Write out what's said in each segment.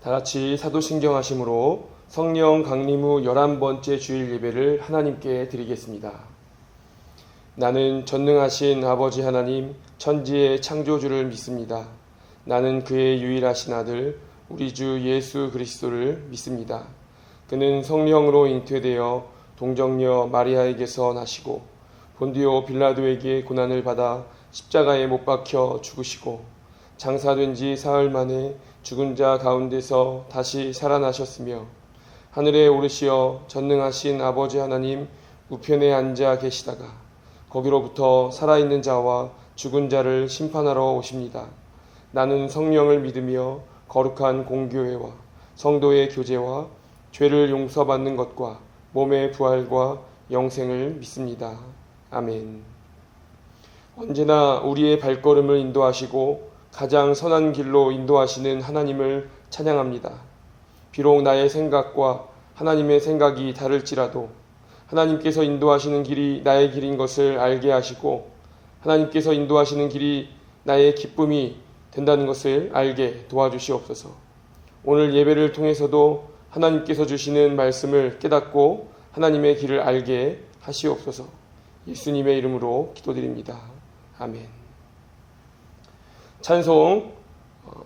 다같이 사도신경 하심으로 성령 강림 후 11번째 주일 예배를 하나님께 드리겠습니다. 나는 전능하신 아버지 하나님 천지의 창조주를 믿습니다. 나는 그의 유일하신 아들 우리 주 예수 그리스도를 믿습니다. 그는 성령으로 잉태되어 동정녀 마리아에게서 나시고 본디오 빌라도에게 고난을 받아 십자가에 못 박혀 죽으시고 장사된 지 사흘 만에 죽은 자 가운데서 다시 살아나셨으며 하늘에 오르시어 전능하신 아버지 하나님 우편에 앉아 계시다가 거기로부터 살아있는 자와 죽은 자를 심판하러 오십니다. 나는 성령을 믿으며 거룩한 공교회와 성도의 교제와 죄를 용서받는 것과 몸의 부활과 영생을 믿습니다. 아멘. 언제나 우리의 발걸음을 인도하시고 가장 선한 길로 인도하시는 하나님을 찬양합니다. 비록 나의 생각과 하나님의 생각이 다를지라도 하나님께서 인도하시는 길이 나의 길인 것을 알게 하시고 하나님께서 인도하시는 길이 나의 기쁨이 된다는 것을 알게 도와주시옵소서. 오늘 예배를 통해서도 하나님께서 주시는 말씀을 깨닫고 하나님의 길을 알게 하시옵소서. 예수님의 이름으로 기도드립니다. 아멘. 찬송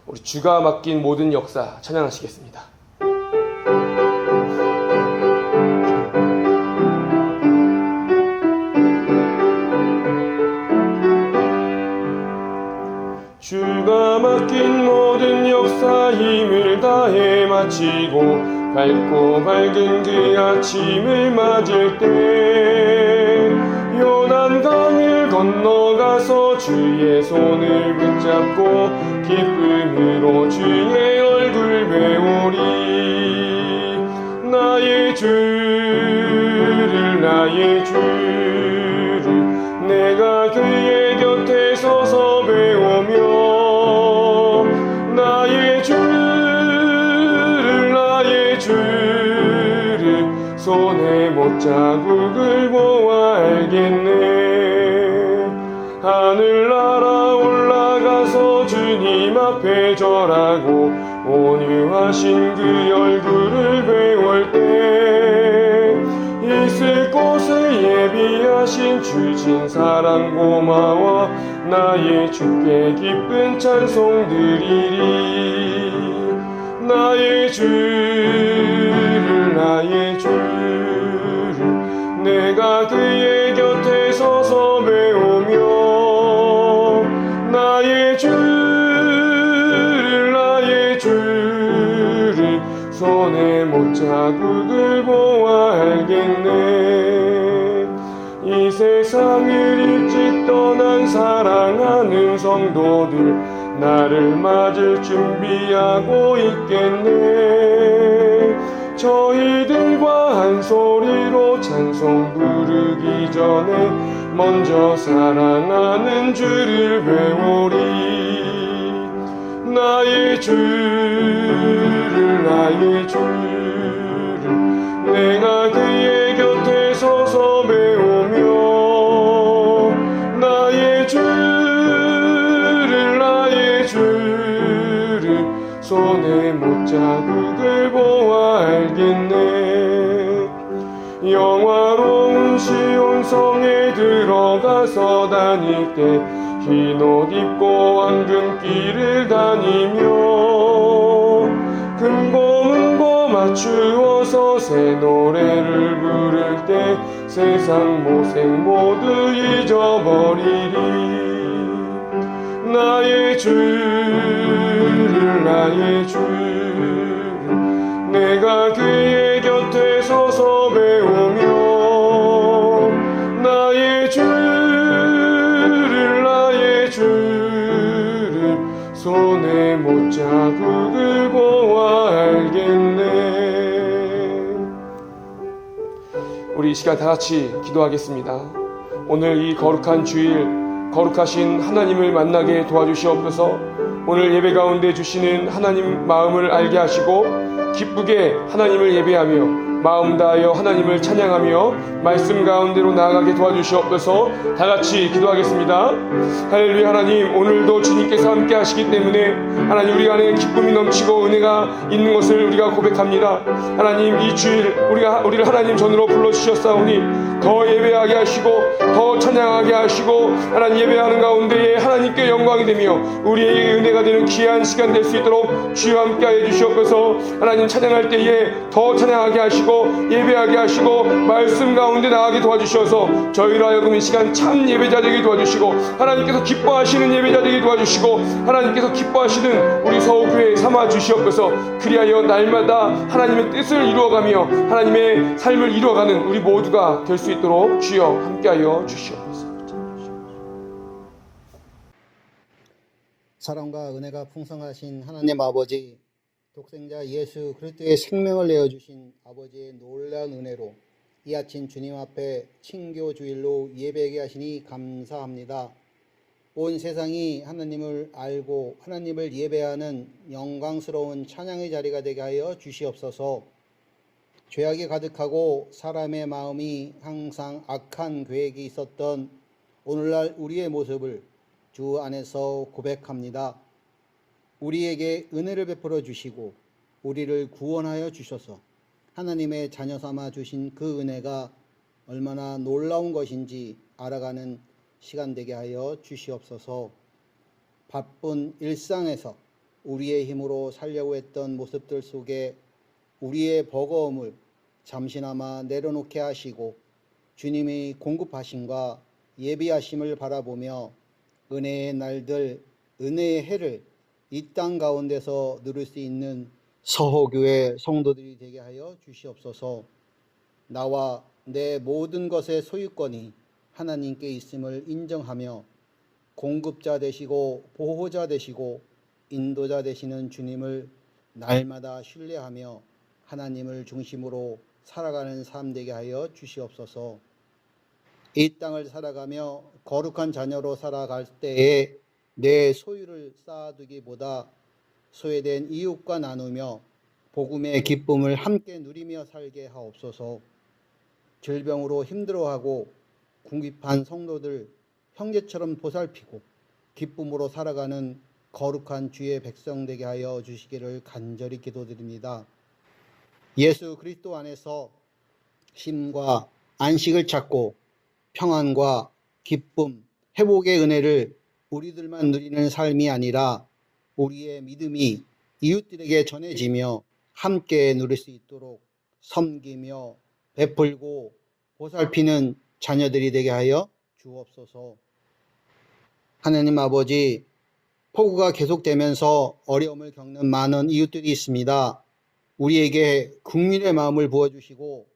우리 주가 맡긴 모든 역사 찬양하시겠습니다. 주가 맡긴 모든 역사 힘을 다해 마치고 밝고 밝은 그 아침을 맞을 때 요단강을 건너가서 주의 손을 붙잡고 기쁨으로 주의 얼굴 배우리. 나의 주를 내가 그의 곁에 서서 배우며 나의 주를 손에 못자국을 보아 알겠네. 하늘나라 올라가서 주님 앞에 절하고 온유하신 그 얼굴을 배울 때 있을 곳을 예비하신 주신 사랑 고마워 나의 주께 기쁜 찬송 드리리. 나의 주를 내가 그의 곁에 서서 배우며 나의 주를 손에 못자국을 보아 알겠네. 이 세상을 일찍 떠난 사랑하는 성도들 나를 맞을 준비하고 있겠네. 저희들과 한 소리로 찬송 부르기 전에 먼저 사랑하는 주를 배우리. 나의 주를 내가 그의 곁에 서서 배우며 나의 주를 손에 못자국을 보아 알겠네. 영화로운 시온성에 들어가서 다닐 때 흰 옷 입고 황금길을 다니며 금고 맞추어서 새 노래를 부를 때 세상 모생 모두 잊어버리리. 나의 주를 내가 그의 곁에 서서 배우며 나의 주를 손에 못자국을 보아 알겠네. 우리 이 시간 다같이 기도하겠습니다. 오늘 이 거룩한 주일 거룩하신 하나님을 만나게 도와주시옵소서. 오늘 예배 가운데 주시는 하나님 마음을 알게 하시고 기쁘게 하나님을 예배하며 마음 다하여 하나님을 찬양하며 말씀 가운데로 나아가게 도와주시옵소서. 다 같이 기도하겠습니다. 할렐루야. 하나님, 오늘도 주님께서 함께 하시기 때문에 하나님 우리 안에 기쁨이 넘치고 은혜가 있는 것을 우리가 고백합니다. 하나님, 이 주일 우리를 하나님 전으로 불러주셨사오니 더 예배하게 하시고 더 찬양하게 하시고 하나님 예배하는 가운데에 하나님께 영광이 되며 우리에게 은혜가 되는 귀한 시간 될 수 있도록 주여 함께하여 주시옵소서. 하나님, 찬양할 때에 더 찬양하게 하시고 예배하게 하시고 말씀 가운데 나아가게 도와주셔서 저희로 하여금 이 시간 참 예배자 되게 도와주시고 하나님께서 기뻐하시는 예배자 되게 도와주시고 하나님께서 기뻐하시는 우리 서울교회 삼아 주시옵소서. 그리하여 날마다 하나님의 뜻을 이루어가며 하나님의 삶을 이루어가는 우리 모두가 될 수 있도록 주여 함께하여 주시옵소서. 사랑과 은혜가 풍성하신 하나님 아버지, 독생자 예수 그리스도의 생명을 내어주신 아버지의 놀라운 은혜로 이 아침 주님 앞에 친교 주일로 예배하게 하시니 감사합니다. 온 세상이 하나님을 알고 하나님을 예배하는 영광스러운 찬양의 자리가 되게 하여 주시옵소서. 죄악이 가득하고 사람의 마음이 항상 악한 계획이 있었던 오늘날 우리의 모습을 주 안에서 고백합니다. 우리에게 은혜를 베풀어 주시고 우리를 구원하여 주셔서 하나님의 자녀 삼아 주신 그 은혜가 얼마나 놀라운 것인지 알아가는 시간 되게 하여 주시옵소서. 바쁜 일상에서 우리의 힘으로 살려고 했던 모습들 속에 우리의 버거움을 잠시나마 내려놓게 하시고 주님의 공급하심과 예비하심을 바라보며 은혜의 날들, 은혜의 해를 이 땅 가운데서 누릴 수 있는 서호교회 성도들이 되게 하여 주시옵소서. 나와 내 모든 것의 소유권이 하나님께 있음을 인정하며 공급자 되시고 보호자 되시고 인도자 되시는 주님을 날마다 신뢰하며 하나님을 중심으로 살아가는 삶 되게 하여 주시옵소서. 이 땅을 살아가며 거룩한 자녀로 살아갈 때에 내 소유를 쌓아두기보다 소외된 이웃과 나누며 복음의 기쁨을 함께 누리며 살게 하옵소서. 질병으로 힘들어하고 궁핍한 성도들 형제처럼 보살피고 기쁨으로 살아가는 거룩한 주의 백성 되게 하여 주시기를 간절히 기도드립니다. 예수 그리스도 안에서 쉼과 안식을 찾고 평안과 기쁨, 회복의 은혜를 우리들만 누리는 삶이 아니라 우리의 믿음이 이웃들에게 전해지며 함께 누릴 수 있도록 섬기며 베풀고 보살피는 자녀들이 되게 하여 주옵소서. 하나님 아버지, 폭우가 계속되면서 어려움을 겪는 많은 이웃들이 있습니다. 우리에게 국민의 마음을 부어주시고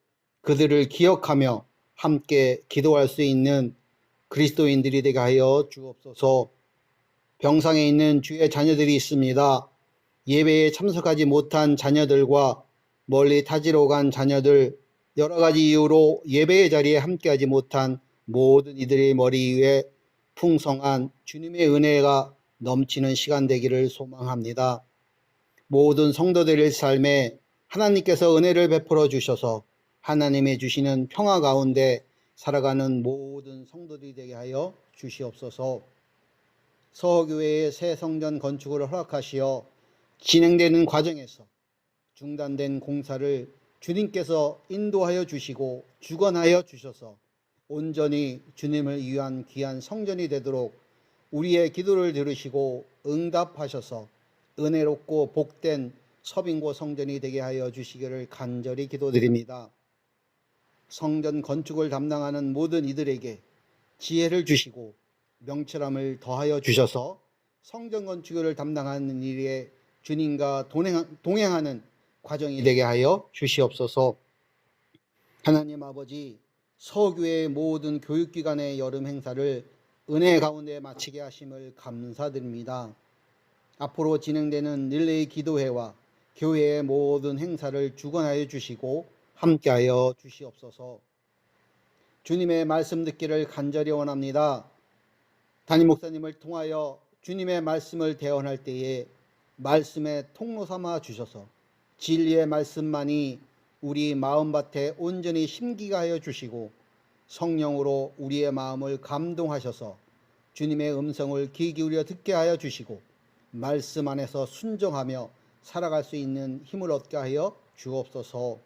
그들을 기억하며 함께 기도할 수 있는 그리스도인들이 되게 하여 주옵소서. 병상에 있는 주의 자녀들이 있습니다. 예배에 참석하지 못한 자녀들과 멀리 타지러 간 자녀들, 여러 가지 이유로 예배의 자리에 함께하지 못한 모든 이들의 머리 위에 풍성한 주님의 은혜가 넘치는 시간 되기를 소망합니다. 모든 성도들의 삶에 하나님께서 은혜를 베풀어 주셔서 하나님의 주시는 평화 가운데 살아가는 모든 성도들이 되게 하여 주시옵소서. 서호교회의 새 성전 건축을 허락하시어 진행되는 과정에서 중단된 공사를 주님께서 인도하여 주시고 주관하여 주셔서 온전히 주님을 위한 귀한 성전이 되도록 우리의 기도를 들으시고 응답하셔서 은혜롭고 복된 서빙고 성전이 되게 하여 주시기를 간절히 기도드립니다. 성전 건축을 담당하는 모든 이들에게 지혜를 주시고 명철함을 더하여 주셔서 성전 건축을 담당하는 일에 주님과 동행하는 과정이 되게 하여 주시옵소서. 하나님 아버지, 서교회의 모든 교육기관의 여름 행사를 은혜 가운데 마치게 하심을 감사드립니다. 앞으로 진행되는 릴레이 기도회와 교회의 모든 행사를 주관하여 주시고 함께하여 주시옵소서. 주님의 말씀 듣기를 간절히 원합니다. 담임 목사님을 통하여 주님의 말씀을 대언할 때에 말씀의 통로 삼아 주셔서 진리의 말씀만이 우리 마음밭에 온전히 심기게 하여 주시고 성령으로 우리의 마음을 감동하셔서 주님의 음성을 귀 기울여 듣게 하여 주시고 말씀 안에서 순종하며 살아갈 수 있는 힘을 얻게 하여 주옵소서.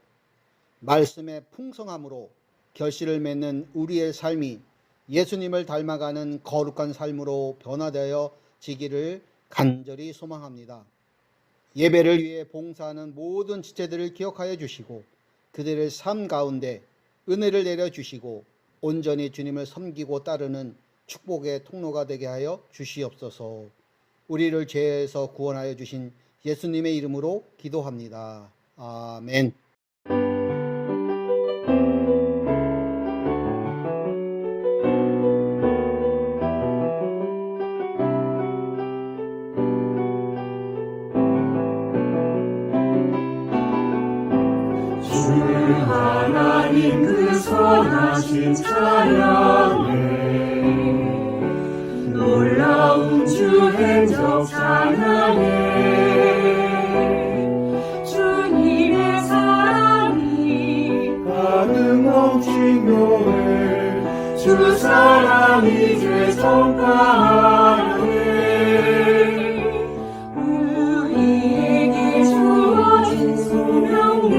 말씀의 풍성함으로 결실을 맺는 우리의 삶이 예수님을 닮아가는 거룩한 삶으로 변화되어 지기를 간절히 소망합니다. 예배를 위해 봉사하는 모든 지체들을 기억하여 주시고 그들의 삶 가운데 은혜를 내려주시고 온전히 주님을 섬기고 따르는 축복의 통로가 되게 하여 주시옵소서. 우리를 죄에서 구원하여 주신 예수님의 이름으로 기도합니다. 아멘. 하나님 그 선하신 찬양에 놀라운 주 행적 찬양에 주님의 사랑이 가득 넘친 교회 주 사랑이 이제 성가하네 우리에게 주어진 소명을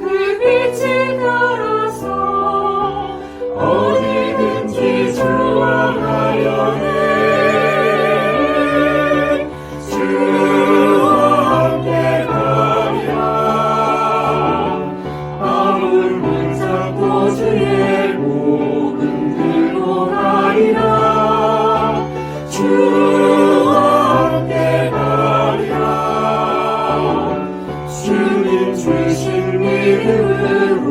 그 빛이 들어서 어디든지 주와 가려네 주와 함께 가랴 마음을 붙잡고 주의 복음 들고 가리라 주와 함께 가랴 주님 주신 믿음으로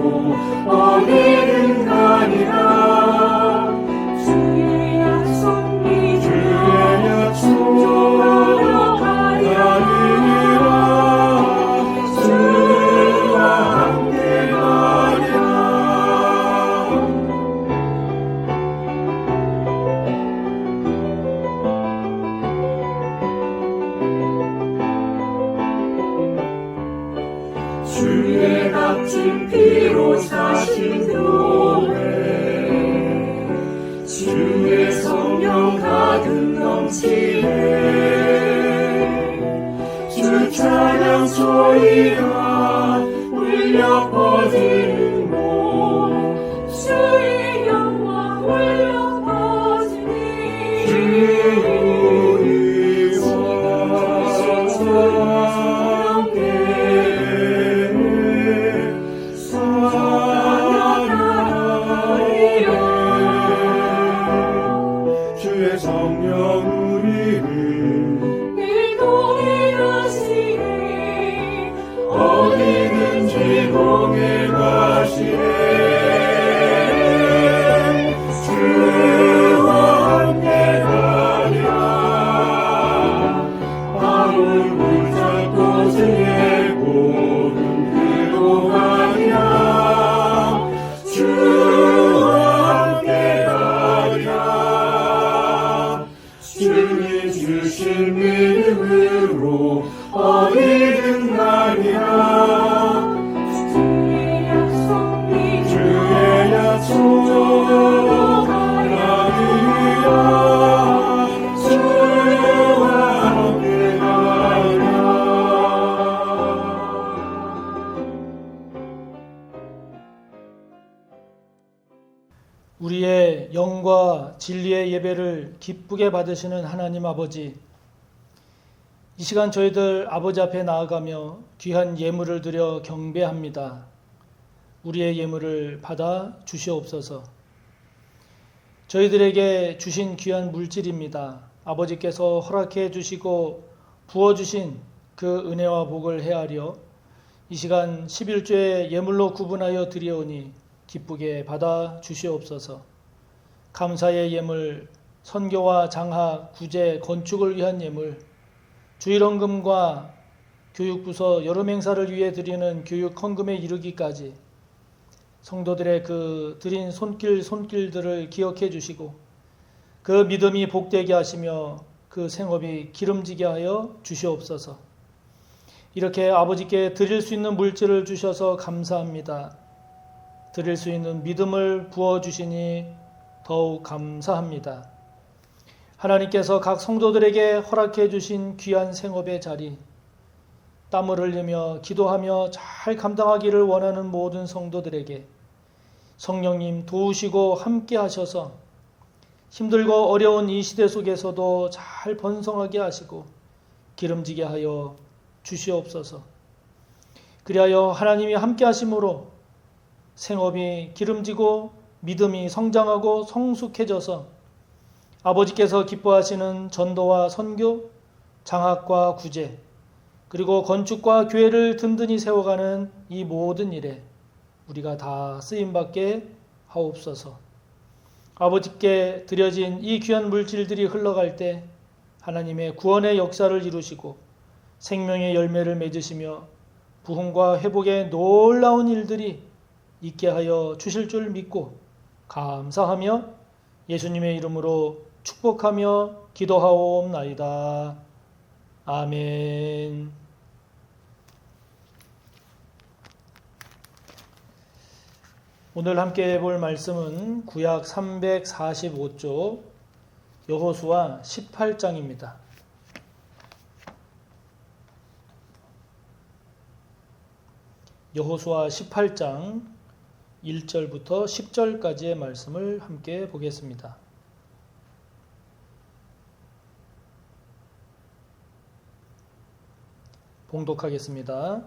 어디든 가리라 주의 약속 믿으라 주와 가리라 주와 함께 가리라 주의 값진 피로 사신 교회 주의 성령 가득 넘치네 주 찬양 소리가 울려 퍼지는 곳 주의 영광 울려 퍼지네 주의 성령 우리를 인도해 가시네 어디든지 공해 가시네 주와 함께 가랴 마음을 붙잡고 주의 복음 들고 가랴 주와 함께 가랴 주님 주신 믿음으로 어디든 가랴 주의 약속 믿으라 주의 약속 가리라 주와 함께 가랴 우리의 영과 진리의 예배를 기쁘게 받으시는 하나님 아버지, 이 시간 저희들 아버지 앞에 나아가며 귀한 예물을 드려 경배합니다. 우리의 예물을 받아 주시옵소서. 저희들에게 주신 귀한 물질입니다. 아버지께서 허락해 주시고 부어주신 그 은혜와 복을 헤아려 이 시간 11조의 예물로 구분하여 드리오니 기쁘게 받아 주시옵소서. 감사의 예물, 선교와 장학, 구제, 건축을 위한 예물, 주일헌금과 교육부서 여름 행사를 위해 드리는 교육 헌금에 이르기까지 성도들의 그 드린 손길들을 기억해 주시고 그 믿음이 복되게 하시며 그 생업이 기름지게 하여 주시옵소서. 이렇게 아버지께 드릴 수 있는 물질을 주셔서 감사합니다. 드릴 수 있는 믿음을 부어주시니 더욱 감사합니다. 하나님께서 각 성도들에게 허락해 주신 귀한 생업의 자리, 땀을 흘리며 기도하며 잘 감당하기를 원하는 모든 성도들에게 성령님 도우시고 함께 하셔서 힘들고 어려운 이 시대 속에서도 잘 번성하게 하시고 기름지게 하여 주시옵소서. 그리하여 하나님이 함께 하심으로 생업이 기름지고 믿음이 성장하고 성숙해져서 아버지께서 기뻐하시는 전도와 선교, 장학과 구제, 그리고 건축과 교회를 든든히 세워가는 이 모든 일에 우리가 다 쓰임받게 하옵소서. 아버지께 드려진 이 귀한 물질들이 흘러갈 때 하나님의 구원의 역사를 이루시고 생명의 열매를 맺으시며 부흥과 회복의 놀라운 일들이 있게 하여 주실 줄 믿고 감사하며 예수님의 이름으로 축복하며 기도하옵나이다. 아멘. 오늘 함께 볼 말씀은 구약 345쪽 여호수아 18장입니다. 여호수아 18장 1절부터 10절까지의 말씀을 함께 보겠습니다. 봉독하겠습니다.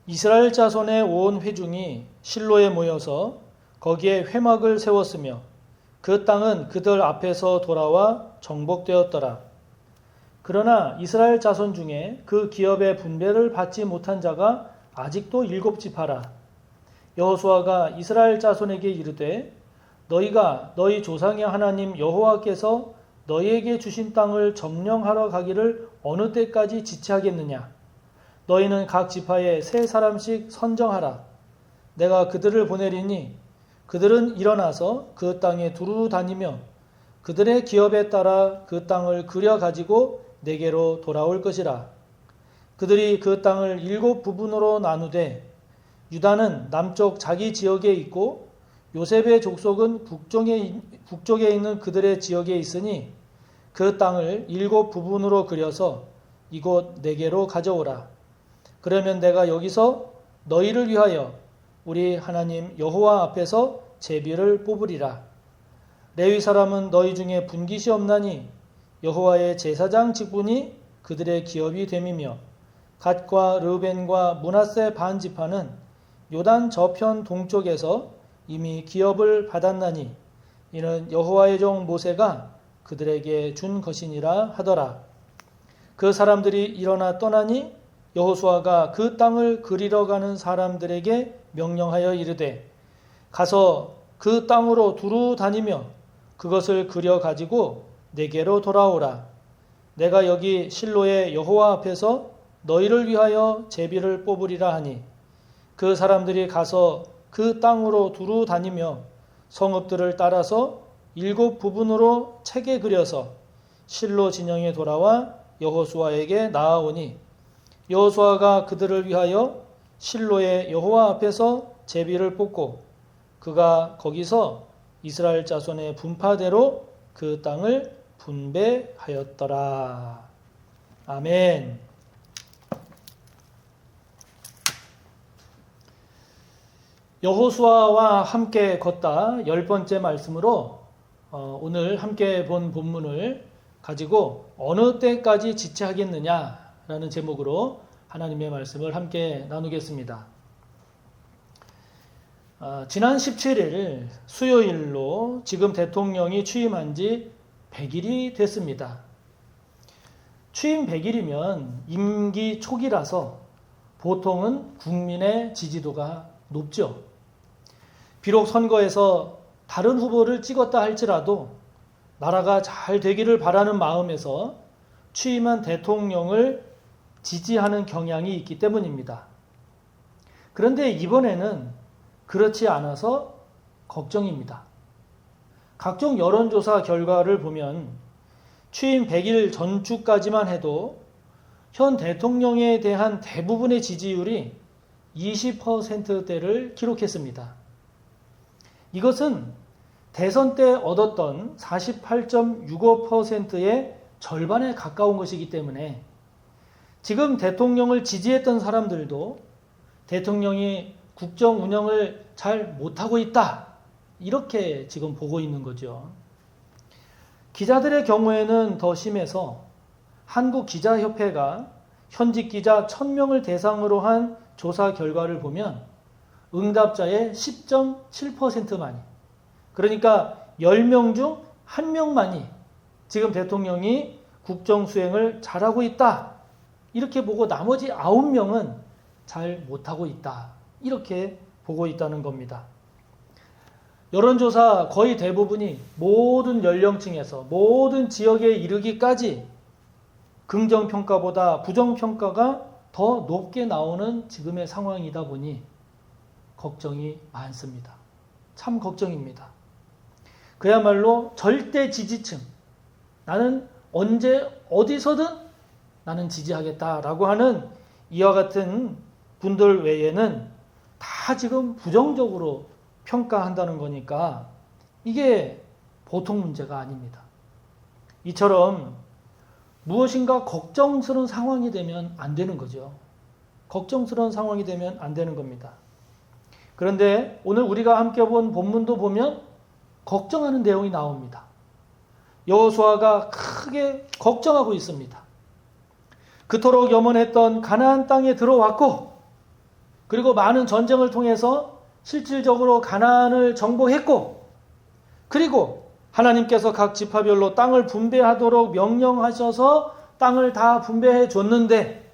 이스라엘 자손의 온 회중이 실로에 모여서 거기에 회막을 세웠으며 그 땅은 그들 앞에서 돌아와 정복되었더라. 그러나 이스라엘 자손 중에 그 기업의 분배를 받지 못한 자가 아직도 7지파라. 여호수아가 이스라엘 자손에게 이르되 너희가 너희 조상의 하나님 여호와께서 너희에게 주신 땅을 점령하러 가기를 어느 때까지 지체하겠느냐? 너희는 각 지파에 3사람씩 선정하라. 내가 그들을 보내리니 그들은 일어나서 그 땅에 두루 다니며 그들의 기업에 따라 그 땅을 그려 가지고 내게로 돌아올 것이라. 그들이 그 땅을 7부분으로 나누되 유다는 남쪽 자기 지역에 있고 요셉의 족속은 북쪽에 있는 그들의 지역에 있으니 그 땅을 7부분으로 그려서 이곳 내게로 가져오라. 그러면 내가 여기서 너희를 위하여 우리 하나님 여호와 앞에서 제비를 뽑으리라. 레위 사람은 너희 중에 분깃이 없나니 여호와의 제사장 직분이 그들의 기업이 됨이며 갓과 르벤과 므낫세 반 지파는 요단 저편 동쪽에서 이미 기업을 받았나니 이는 여호와의 종 모세가 그들에게 준 것이니라 하더라. 그 사람들이 일어나 떠나니 여호수아가 그 땅을 그리러 가는 사람들에게 명령하여 이르되 가서 그 땅으로 두루 다니며 그것을 그려 가지고 내게로 돌아오라. 내가 여기 실로의 여호와 앞에서 너희를 위하여 제비를 뽑으리라 하니 그 사람들이 가서 그 땅으로 두루 다니며 성읍들을 따라서 7부분으로 책에 그려서 실로 진영에 돌아와 여호수아에게 나아오니 여호수아가 그들을 위하여 실로의 여호와 앞에서 제비를 뽑고 그가 거기서 이스라엘 자손의 분파대로 그 땅을 분배하였더라. 아멘. 여호수아와 함께 걷다 10번째 말씀으로 오늘 함께 본 본문을 가지고 어느 때까지 지체하겠느냐라는 제목으로 하나님의 말씀을 함께 나누겠습니다. 지난 17일 수요일로 지금 대통령이 취임한 지 100일이 됐습니다. 취임 100일이면 임기 초기라서 보통은 국민의 지지도가 높죠. 비록 선거에서 다른 후보를 찍었다 할지라도 나라가 잘 되기를 바라는 마음에서 취임한 대통령을 지지하는 경향이 있기 때문입니다. 그런데 이번에는 그렇지 않아서 걱정입니다. 각종 여론조사 결과를 보면 취임 100일 전주까지만 해도 현 대통령에 대한 대부분의 지지율이 20%대를 기록했습니다. 이것은 대선 때 얻었던 48.65%의 절반에 가까운 것이기 때문에 지금 대통령을 지지했던 사람들도 대통령이 국정 운영을 잘 못하고 있다, 이렇게 지금 보고 있는 거죠. 기자들의 경우에는 더 심해서 한국기자협회가 현직 기자 1000명을 대상으로 한 조사 결과를 보면 응답자의 10.7%만이, 그러니까 10명 중 1명만이 지금 대통령이 국정 수행을 잘하고 있다, 이렇게 보고 나머지 9명은 잘 못하고 있다, 이렇게 보고 있다는 겁니다. 여론조사 거의 대부분이 모든 연령층에서 모든 지역에 이르기까지 긍정평가보다 부정평가가 더 높게 나오는 지금의 상황이다 보니 걱정이 많습니다. 참 걱정입니다. 그야말로 절대 지지층, 나는 언제 어디서든 나는 지지하겠다라고 하는 이와 같은 분들 외에는 다 지금 부정적으로 평가한다는 거니까 이게 보통 문제가 아닙니다. 이처럼 무엇인가 걱정스러운 상황이 되면 안 되는 거죠. 걱정스러운 상황이 되면 안 되는 겁니다. 그런데 오늘 우리가 함께 본 본문도 보면 걱정하는 내용이 나옵니다. 여호수아가 크게 걱정하고 있습니다. 그토록 염원했던 가나안 땅에 들어왔고, 그리고 많은 전쟁을 통해서 실질적으로 가나안을 정복했고, 그리고 하나님께서 각 지파별로 땅을 분배하도록 명령하셔서 땅을 다 분배해 줬는데,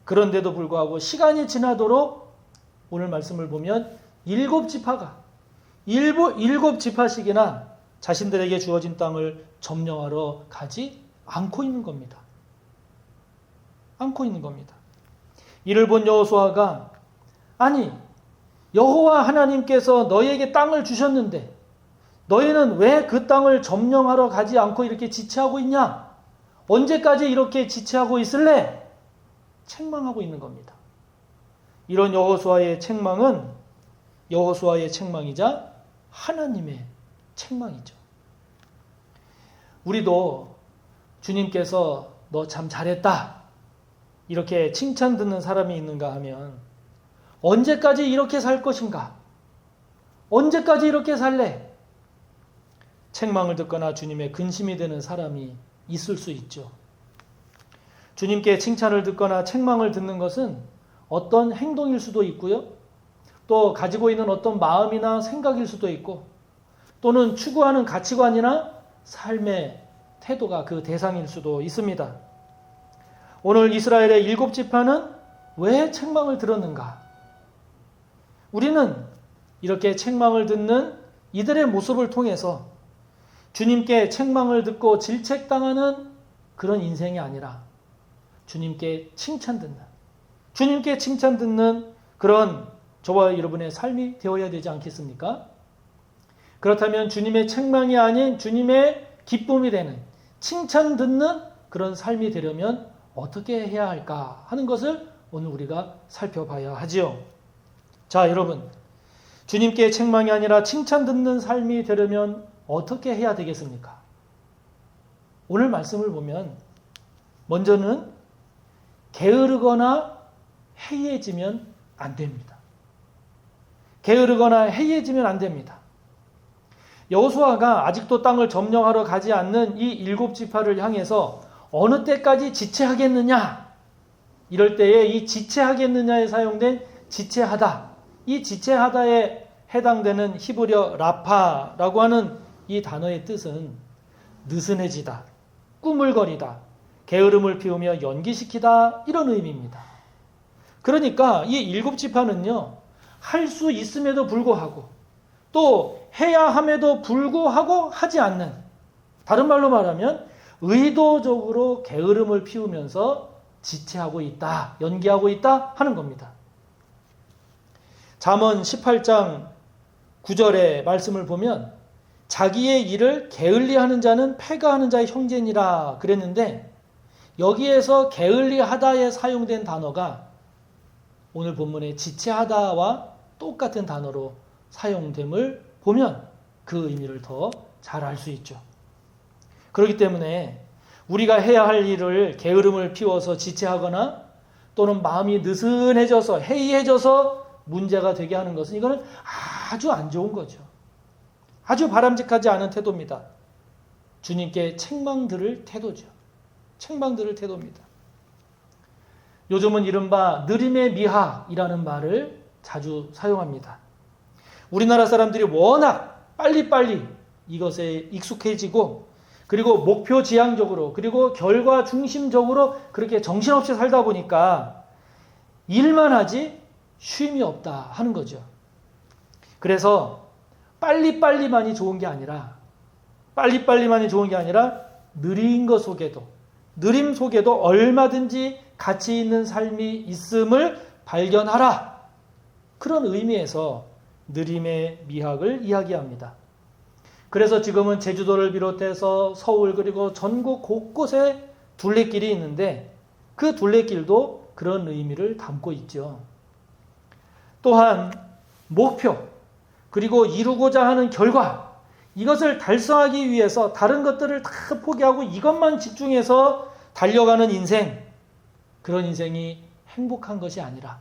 그런데도 불구하고 시간이 지나도록 오늘 말씀을 보면 7지파가 7지파씩이나 자신들에게 주어진 땅을 점령하러 가지 않고 있는 겁니다. 않고 있는 겁니다. 이를 본 여호수아가, 아니 여호와 하나님께서 너희에게 땅을 주셨는데 너희는 왜 그 땅을 점령하러 가지 않고 이렇게 지체하고 있냐? 언제까지 이렇게 지체하고 있을래? 책망하고 있는 겁니다. 이런 여호수아의 책망은 여호수아의 책망이자 하나님의 책망이죠. 우리도 주님께서 너 참 잘했다, 이렇게 칭찬 듣는 사람이 있는가 하면 언제까지 이렇게 살 것인가? 언제까지 이렇게 살래? 책망을 듣거나 주님의 근심이 되는 사람이 있을 수 있죠. 주님께 칭찬을 듣거나 책망을 듣는 것은 어떤 행동일 수도 있고요. 또 가지고 있는 어떤 마음이나 생각일 수도 있고, 또는 추구하는 가치관이나 삶의 태도가 그 대상일 수도 있습니다. 오늘 이스라엘의 7지파는 왜 책망을 들었는가? 우리는 이렇게 책망을 듣는 이들의 모습을 통해서 주님께 책망을 듣고 질책당하는 그런 인생이 아니라 주님께 칭찬 듣는 그런 저와 여러분의 삶이 되어야 되지 않겠습니까? 그렇다면 주님의 책망이 아닌 주님의 기쁨이 되는, 칭찬 듣는 그런 삶이 되려면 어떻게 해야 할까 하는 것을 오늘 우리가 살펴봐야 하지요. 자, 여러분, 주님께 책망이 아니라 칭찬 듣는 삶이 되려면 어떻게 해야 되겠습니까? 오늘 말씀을 보면 먼저는 게으르거나 해이해지면 안 됩니다. 게으르거나 해이해지면 안 됩니다. 여호수아가 아직도 땅을 점령하러 가지 않는 이 7지파를 향해서 어느 때까지 지체하겠느냐? 이럴 때에 이 지체하겠느냐에 사용된 지체하다, 이 지체하다에 해당되는 히브리어 라파라고 하는 이 단어의 뜻은 느슨해지다, 꾸물거리다, 게으름을 피우며 연기시키다, 이런 의미입니다. 그러니까 이 7지파는요, 할 수 있음에도 불구하고 또 해야 함에도 불구하고 하지 않는, 다른 말로 말하면 의도적으로 게으름을 피우면서 지체하고 있다, 연기하고 있다 하는 겁니다. 잠언 18장 9절의 말씀을 보면 자기의 일을 게을리하는 자는 패가하는 자의 형제니라 그랬는데, 여기에서 게을리하다에 사용된 단어가 오늘 본문의 지체하다와 똑같은 단어로 사용됨을 보면 그 의미를 더 잘 알 수 있죠. 그렇기 때문에 우리가 해야 할 일을 게으름을 피워서 지체하거나 또는 마음이 느슨해져서 해이해져서 문제가 되게 하는 것은 이거는 아주 안 좋은 거죠. 아주 바람직하지 않은 태도입니다. 주님께 책망 들을 태도죠. 책망 들을 태도입니다. 요즘은 이른바 느림의 미학이라는 말을 자주 사용합니다. 우리나라 사람들이 워낙 빨리빨리 이것에 익숙해지고, 그리고 목표 지향적으로, 그리고 결과 중심적으로 그렇게 정신없이 살다 보니까 일만 하지 쉼이 없다 하는 거죠. 그래서 빨리빨리만이 좋은 게 아니라 느린 것 속에도, 느림 속에도 얼마든지 가치 있는 삶이 있음을 발견하라. 그런 의미에서 느림의 미학을 이야기합니다. 그래서 지금은 제주도를 비롯해서 서울 그리고 전국 곳곳에 둘레길이 있는데 그 둘레길도 그런 의미를 담고 있죠. 또한 목표, 그리고 이루고자 하는 결과, 이것을 달성하기 위해서 다른 것들을 다 포기하고 이것만 집중해서 달려가는 인생, 그런 인생이 행복한 것이 아니라,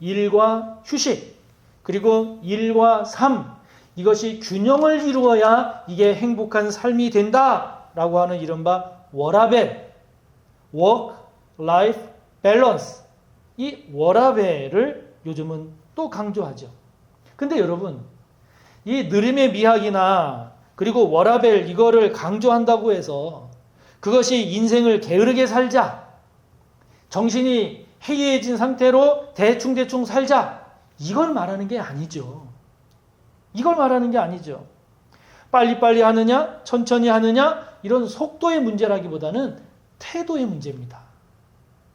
일과 휴식, 그리고 일과 삶, 이것이 균형을 이루어야 이게 행복한 삶이 된다라고 하는 이른바 워라벨, Work Life Balance, 이 워라벨을 요즘은 또 강조하죠. 근데 여러분, 이 느림의 미학이나 그리고 워라벨 이거를 강조한다고 해서 그것이 인생을 게으르게 살자, 정신이 해이해진 상태로 대충 살자, 이걸 말하는 게 아니죠. 빨리빨리 하느냐, 천천히 하느냐, 이런 속도의 문제라기보다는 태도의 문제입니다.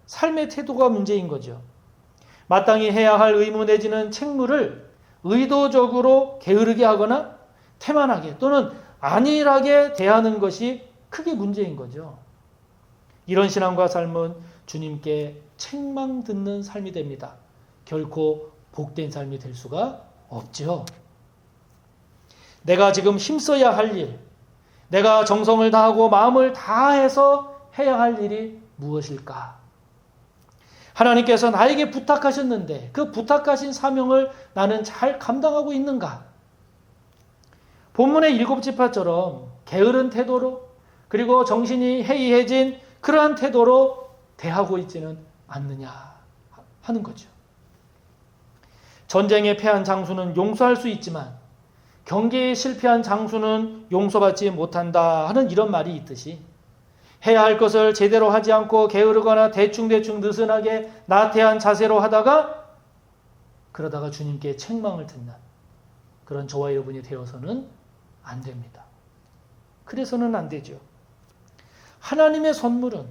삶의 태도가 문제인 거죠. 마땅히 해야 할 의무 내지는 책무를 의도적으로 게으르게 하거나 태만하게 또는 안일하게 대하는 것이 크게 문제인 거죠. 이런 신앙과 삶은 주님께 책망 듣는 삶이 됩니다. 결코 복된 삶이 될 수가 없죠. 내가 지금 힘써야 할 일, 내가 정성을 다하고 마음을 다해서 해야 할 일이 무엇일까? 하나님께서 나에게 부탁하셨는데 그 부탁하신 사명을 나는 잘 감당하고 있는가? 본문의 7지파처럼 게으른 태도로, 그리고 정신이 해이해진 그러한 태도로 대하고 있지는 않느냐 하는 거죠. 전쟁에 패한 장수는 용서할 수 있지만 경계에 실패한 장수는 용서받지 못한다 하는 이런 말이 있듯이, 해야 할 것을 제대로 하지 않고 게으르거나 대충 느슨하게 나태한 자세로 하다가 그러다가 주님께 책망을 듣는 그런 저와 여러분이 되어서는 안 됩니다. 그래서는 안 되죠. 하나님의 선물은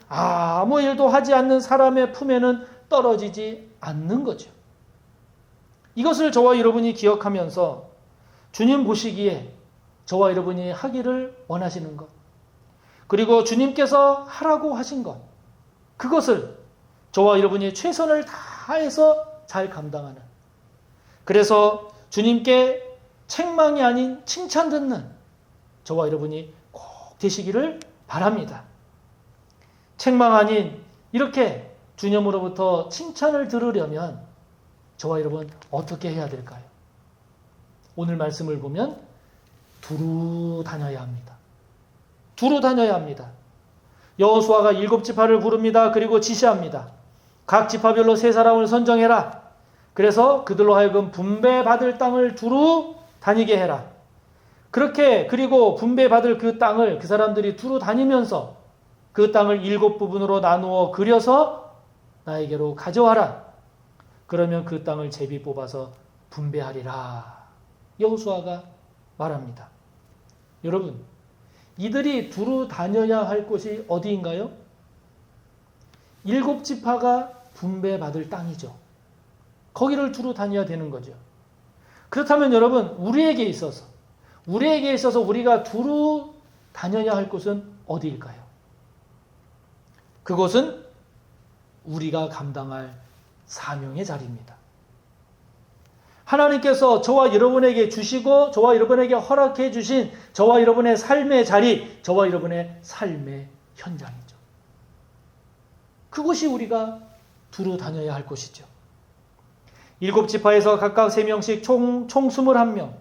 아무 일도 하지 않는 사람의 품에는 떨어지지 않는 거죠. 이것을 저와 여러분이 기억하면서 주님 보시기에 저와 여러분이 하기를 원하시는 것, 그리고 주님께서 하라고 하신 것, 그것을 저와 여러분이 최선을 다해서 잘 감당하는, 그래서 주님께 책망이 아닌 칭찬 듣는 저와 여러분이 꼭 되시기를 바랍니다. 책망 아닌 이렇게 주님으로부터 칭찬을 들으려면 저와 여러분 어떻게 해야 될까요? 오늘 말씀을 보면 두루 다녀야 합니다. 여호수아가 7지파를 부릅니다. 그리고 지시합니다. 각 지파별로 3사람을 선정해라. 그래서 그들로 하여금 분배받을 땅을 두루 다니게 해라. 그렇게, 그리고 분배받을 그 땅을 그 사람들이 두루 다니면서 그 땅을 7부분으로 나누어 그려서 나에게로 가져와라. 그러면 그 땅을 제비 뽑아서 분배하리라. 여호수아가 말합니다. 여러분, 이들이 두루 다녀야 할 곳이 어디인가요? 일곱 지파가 분배받을 땅이죠. 거기를 두루 다녀야 되는 거죠. 그렇다면 여러분, 우리에게 있어서 우리가 두루 다녀야 할 곳은 어디일까요? 그곳은 우리가 감당할 사명의 자리입니다. 하나님께서 저와 여러분에게 주시고 저와 여러분에게 허락해 주신 저와 여러분의 삶의 자리, 저와 여러분의 삶의 현장이죠. 그곳이 우리가 두루 다녀야 할 곳이죠. 일곱 지파에서 각각 3명씩 총 21명.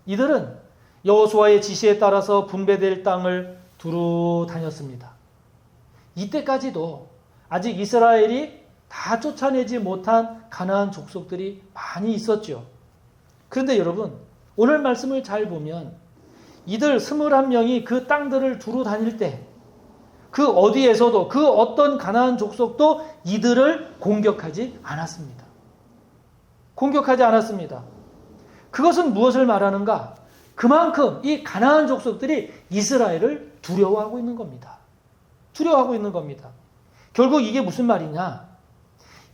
이들은 여호수아의 지시에 따라서 분배될 땅을 두루 다녔습니다. 이때까지도 아직 이스라엘이 다 쫓아내지 못한 가나안 족속들이 많이 있었죠. 그런데 여러분, 오늘 말씀을 잘 보면 이들 21명이 그 땅들을 두루 다닐 때 그 어디에서도 그 어떤 가나안 족속도 이들을 공격하지 않았습니다. 공격하지 않았습니다. 그것은 무엇을 말하는가? 그만큼 이 가나안 족속들이 이스라엘을 두려워하고 있는 겁니다. 두려워하고 있는 겁니다. 결국 이게 무슨 말이냐?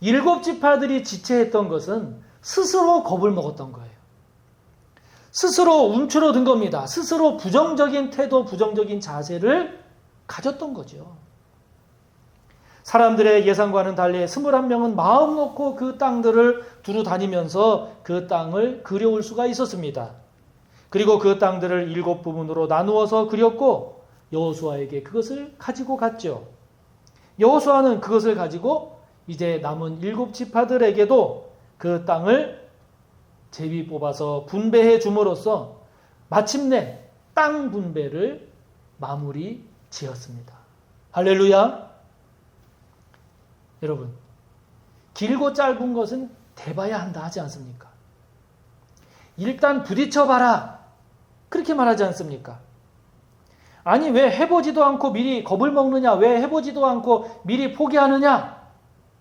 일곱 지파들이 지체했던 것은 스스로 겁을 먹었던 거예요. 스스로 움츠러든 겁니다. 스스로 부정적인 태도, 부정적인 자세를 가졌던 거죠. 사람들의 예상과는 달리 21명은 마음 놓고 그 땅들을 두루 다니면서 그 땅을 그려올 수가 있었습니다. 그리고 그 땅들을 7부분으로 나누어서 그렸고 여호수아에게 그것을 가지고 갔죠. 여호수아는 그것을 가지고 이제 남은 7지파들에게도 그 땅을 제비 뽑아서 분배해 줌으로써 마침내 땅 분배를 마무리 지었습니다. 할렐루야. 여러분, 길고 짧은 것은 대봐야 한다 하지 않습니까? 일단 부딪혀봐라, 그렇게 말하지 않습니까? 아니, 왜 해보지도 않고 미리 겁을 먹느냐? 왜 해보지도 않고 미리 포기하느냐?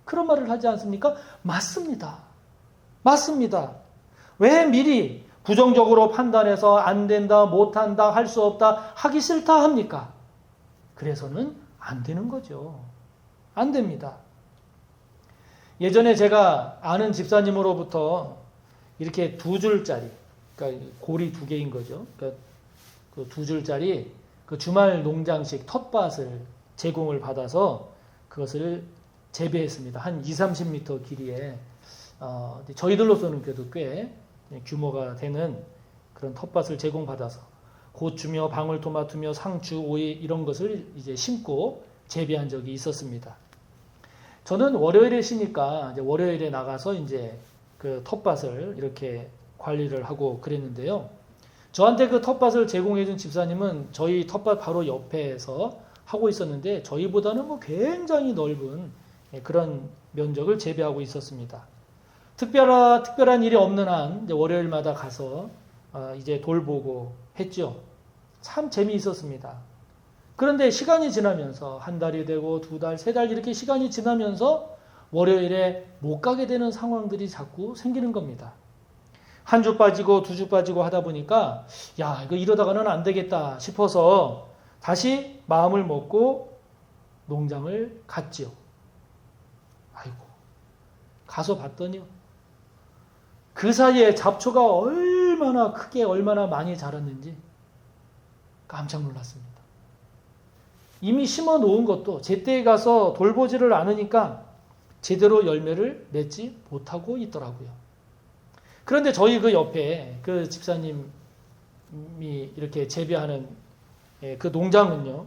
그런 말을 하지 않습니까? 맞습니다. 맞습니다. 왜 미리 부정적으로 판단해서 안 된다, 못한다, 할 수 없다, 하기 싫다 합니까? 그래서는 안 되는 거죠. 안 됩니다. 예전에 제가 아는 집사님으로부터 이렇게 2줄짜리, 그러니까 고리 2개인 거죠. 그러니까 그 2줄짜리 그 주말 농장식 텃밭을 제공을 받아서 그것을 재배했습니다. 한 20-30m 길이에 저희들로서는 그래도 꽤 규모가 되는 그런 텃밭을 제공받아서 고추며 방울토마토며 상추, 오이 이런 것을 이제 심고 재배한 적이 있었습니다. 저는 월요일에 쉬니까 이제 월요일에 나가서 이제 그 텃밭을 이렇게 관리를 하고 그랬는데요. 저한테 그 텃밭을 제공해준 집사님은 저희 텃밭 바로 옆에서 하고 있었는데 저희보다는 뭐 굉장히 넓은 그런 면적을 재배하고 있었습니다. 특별한 일이 없는 한 이제 월요일마다 가서 이제 돌보고 했죠. 참 재미있었습니다. 그런데 시간이 지나면서 1달이 되고 2달, 3달 이렇게 시간이 지나면서 월요일에 못 가게 되는 상황들이 자꾸 생기는 겁니다. 한 주 빠지고 2주 빠지고 하다 보니까 야, 이거 이러다가는 안 되겠다 싶어서 다시 마음을 먹고 농장을 갔지요. 아이고, 가서 봤더니요. 그 사이에 잡초가 얼마나 크게 얼마나 많이 자랐는지 깜짝 놀랐습니다. 이미 심어 놓은 것도 제때에 가서 돌보지를 않으니까 제대로 열매를 맺지 못하고 있더라고요. 그런데 저희 그 옆에 그 집사님이 이렇게 재배하는 그 농장은요,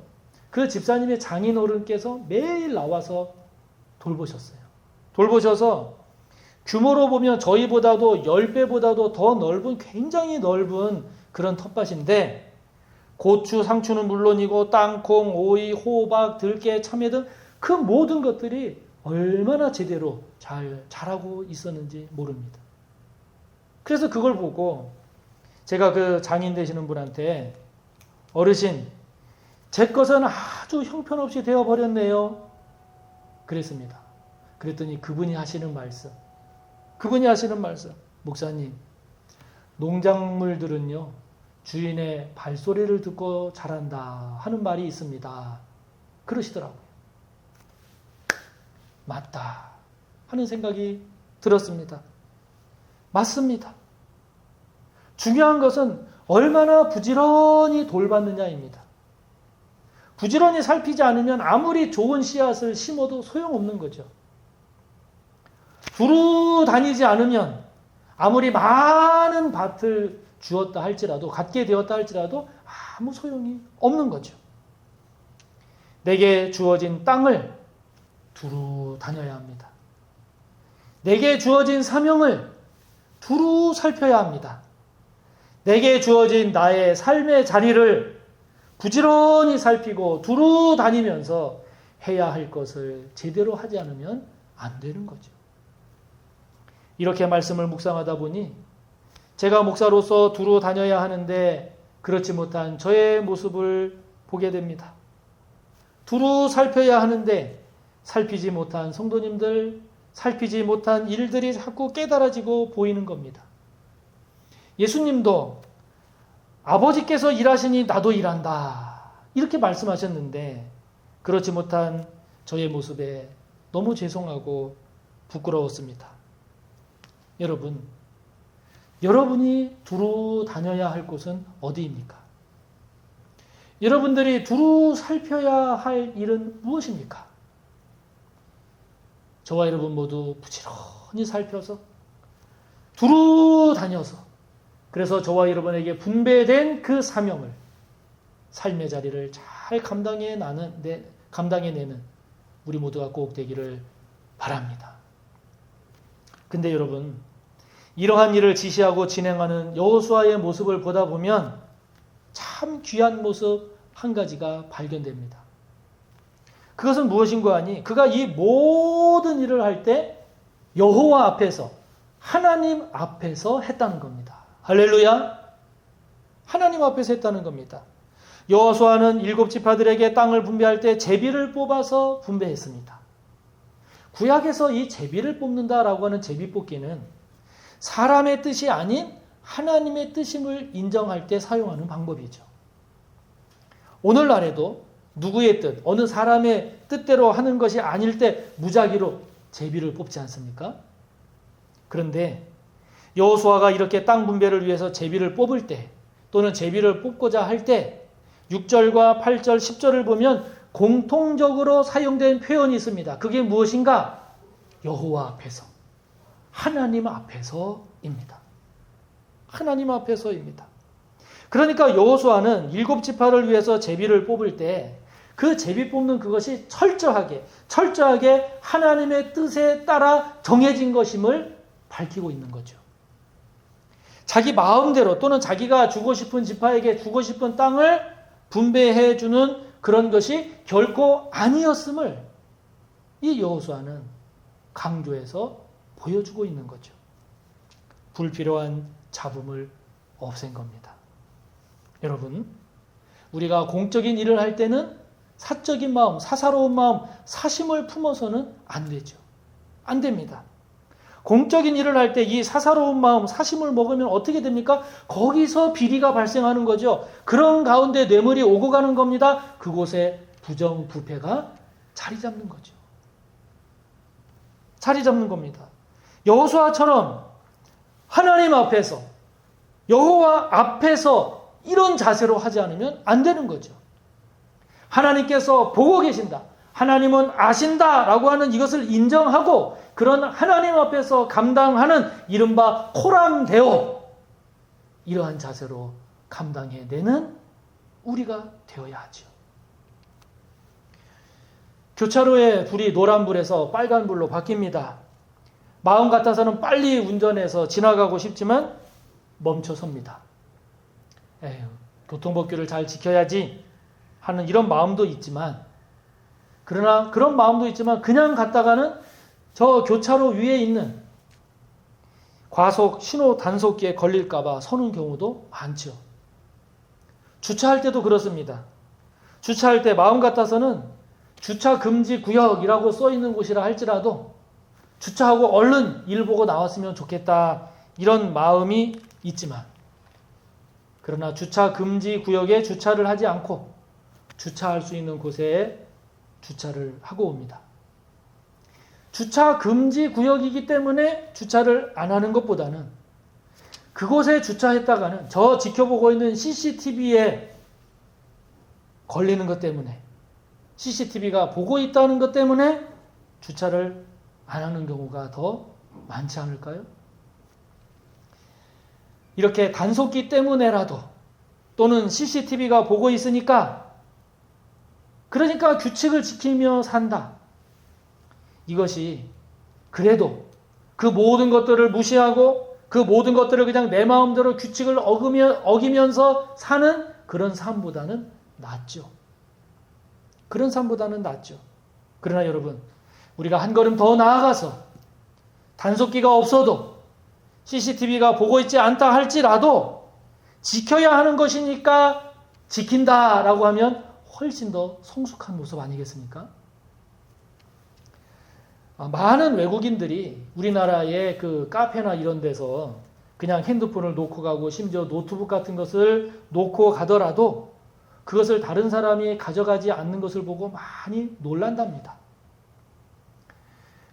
그 집사님의 장인어른께서 매일 나와서 돌보셨어요. 돌보셔서 규모로 보면 저희보다도 10배보다도 더 넓은, 굉장히 넓은 그런 텃밭인데 고추, 상추는 물론이고 땅콩, 오이, 호박, 들깨, 참외 등 그 모든 것들이 얼마나 제대로 잘 자라고 있었는지 모릅니다. 그래서 그걸 보고 제가 그 장인 되시는 분한테 어르신, 제 것은 아주 형편없이 되어버렸네요. 그랬습니다. 그랬더니 그분이 하시는 말씀, 목사님, 농작물들은요 주인의 발소리를 듣고 자란다 하는 말이 있습니다. 그러시더라고요. 맞다 하는 생각이 들었습니다. 맞습니다. 중요한 것은 얼마나 부지런히 돌봤느냐입니다. 부지런히 살피지 않으면 아무리 좋은 씨앗을 심어도 소용없는 거죠. 두루 다니지 않으면 아무리 많은 밭을 주었다 할지라도, 갖게 되었다 할지라도 아무 소용이 없는 거죠. 내게 주어진 땅을 두루 다녀야 합니다. 내게 주어진 사명을 두루 살펴야 합니다. 내게 주어진 나의 삶의 자리를 부지런히 살피고 두루 다니면서 해야 할 것을 제대로 하지 않으면 안 되는 거죠. 이렇게 말씀을 묵상하다 보니 제가 목사로서 두루 다녀야 하는데 그렇지 못한 저의 모습을 보게 됩니다. 두루 살펴야 하는데 살피지 못한 성도님들, 살피지 못한 일들이 자꾸 깨달아지고 보이는 겁니다. 예수님도 아버지께서 일하시니 나도 일한다 이렇게 말씀하셨는데 그렇지 못한 저의 모습에 너무 죄송하고 부끄러웠습니다. 여러분, 여러분이 두루 다녀야 할 곳은 어디입니까? 여러분들이 두루 살펴야 할 일은 무엇입니까? 저와 여러분 모두 부지런히 살펴서 두루 다녀서 그래서 저와 여러분에게 분배된 그 사명을 삶의 자리를 잘 감당해내는 우리 모두가 꼭 되기를 바랍니다. 근데 여러분, 이러한 일을 지시하고 진행하는 여호수아의 모습을 보다 보면 참 귀한 모습 한 가지가 발견됩니다. 그것은 무엇인가 하니 그가 이 모든 일을 할 때 여호와 앞에서, 하나님 앞에서 했다는 겁니다. 할렐루야! 하나님 앞에서 했다는 겁니다. 여호수아는 7지파들에게 땅을 분배할 때 제비를 뽑아서 분배했습니다. 구약에서 이 제비를 뽑는다라고 하는 제비 뽑기는 사람의 뜻이 아닌 하나님의 뜻임을 인정할 때 사용하는 방법이죠. 오늘날에도 누구의 뜻, 어느 사람의 뜻대로 하는 것이 아닐 때 무작위로 제비를 뽑지 않습니까? 그런데 여호수아가 이렇게 땅 분배를 위해서 제비를 뽑을 때 또는 제비를 뽑고자 할 때 6절과 8절, 10절을 보면 공통적으로 사용된 표현이 있습니다. 그게 무엇인가? 여호와 앞에서, 하나님 앞에서입니다. 하나님 앞에서입니다. 그러니까 여호수아는 7지파를 위해서 제비를 뽑을 때 그 제비 뽑는 그것이 철저하게 하나님의 뜻에 따라 정해진 것임을 밝히고 있는 거죠. 자기 마음대로 또는 자기가 주고 싶은 지파에게 주고 싶은 땅을 분배해 주는 그런 것이 결코 아니었음을 이 여호수아는 강조해서 보여주고 있는 거죠. 불필요한 잡음을 없앤 겁니다. 여러분, 우리가 공적인 일을 할 때는 사적인 마음, 사사로운 마음, 사심을 품어서는 안 되죠. 안 됩니다. 공적인 일을 할 때 이 사사로운 마음, 사심을 먹으면 어떻게 됩니까? 거기서 비리가 발생하는 거죠. 그런 가운데 뇌물이 오고 가는 겁니다. 그곳에 부정부패가 자리 잡는 거죠. 자리 잡는 겁니다. 여호수아처럼 하나님 앞에서, 여호와 앞에서 이런 자세로 하지 않으면 안 되는 거죠. 하나님께서 보고 계신다, 하나님은 아신다라고 하는 이것을 인정하고 그런 하나님 앞에서 감당하는 이른바 코람데오, 이러한 자세로 감당해내는 우리가 되어야 하죠. 교차로에 불이 노란불에서 빨간불로 바뀝니다. 마음 같아서는 빨리 운전해서 지나가고 싶지만 멈춰섭니다. 에휴, 교통법규를 잘 지켜야지 하는 이런 마음도 있지만, 그러나 그런 마음도 있지만 그냥 갔다가는 저 교차로 위에 있는 과속 신호 단속기에 걸릴까봐 서는 경우도 많죠. 주차할 때도 그렇습니다. 주차할 때 마음 같아서는 주차 금지 구역이라고 써 있는 곳이라 할지라도 주차하고 얼른 일 보고 나왔으면 좋겠다, 이런 마음이 있지만, 그러나 주차 금지 구역에 주차를 하지 않고 주차할 수 있는 곳에 주차를 하고 옵니다. 주차 금지 구역이기 때문에 주차를 안 하는 것보다는 그곳에 주차했다가는 저 지켜보고 있는 CCTV에 걸리는 것 때문에, CCTV가 보고 있다는 것 때문에 주차를 안 하는 경우가 더 많지 않을까요? 이렇게 단속기 때문에라도, 또는 CCTV가 보고 있으니까, 그러니까 규칙을 지키며 산다. 이것이 그래도 그 모든 것들을 무시하고 그 모든 것들을 그냥 내 마음대로 규칙을 어기면서 사는 그런 삶보다는 낫죠. 그런 삶보다는 낫죠. 그러나 여러분, 우리가 한 걸음 더 나아가서 단속기가 없어도 CCTV가 보고 있지 않다 할지라도 지켜야 하는 것이니까 지킨다라고 하면 훨씬 더 성숙한 모습 아니겠습니까? 많은 외국인들이 우리나라의 그 카페나 이런 데서 그냥 핸드폰을 놓고 가고 심지어 노트북 같은 것을 놓고 가더라도 그것을 다른 사람이 가져가지 않는 것을 보고 많이 놀란답니다.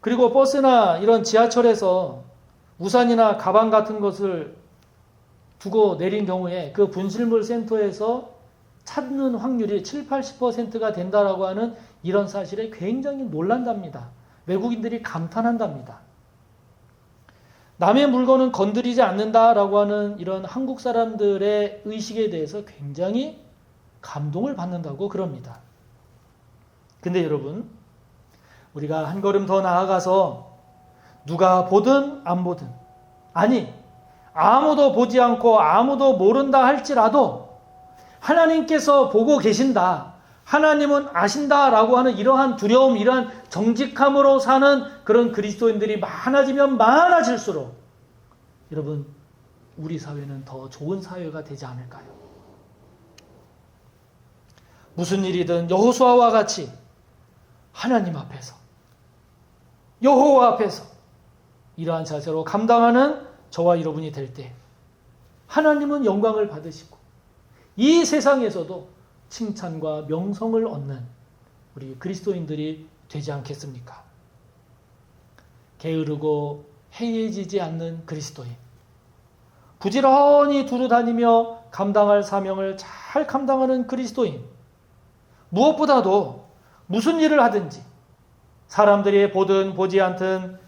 그리고 버스나 이런 지하철에서 우산이나 가방 같은 것을 두고 내린 경우에 그 분실물 센터에서 찾는 확률이 70-80%가 된다라고 하는 이런 사실에 굉장히 놀란답니다. 외국인들이 감탄한답니다. 남의 물건은 건드리지 않는다라고 하는 이런 한국 사람들의 의식에 대해서 굉장히 감동을 받는다고 그럽니다. 근데 여러분, 우리가 한 걸음 더 나아가서 누가 보든 안 보든, 아니 아무도 보지 않고 아무도 모른다 할지라도 하나님께서 보고 계신다, 하나님은 아신다라고 하는 이러한 두려움, 이러한 정직함으로 사는 그런 그리스도인들이 많아지면 많아질수록 여러분, 우리 사회는 더 좋은 사회가 되지 않을까요? 무슨 일이든 여호수아와 같이 하나님 앞에서, 여호와 앞에서 이러한 자세로 감당하는 저와 여러분이 될 때 하나님은 영광을 받으시고 이 세상에서도 칭찬과 명성을 얻는 우리 그리스도인들이 되지 않겠습니까? 게으르고 해이해지지 않는 그리스도인, 부지런히 두루다니며 감당할 사명을 잘 감당하는 그리스도인, 무엇보다도 무슨 일을 하든지 사람들이 보든 보지 않든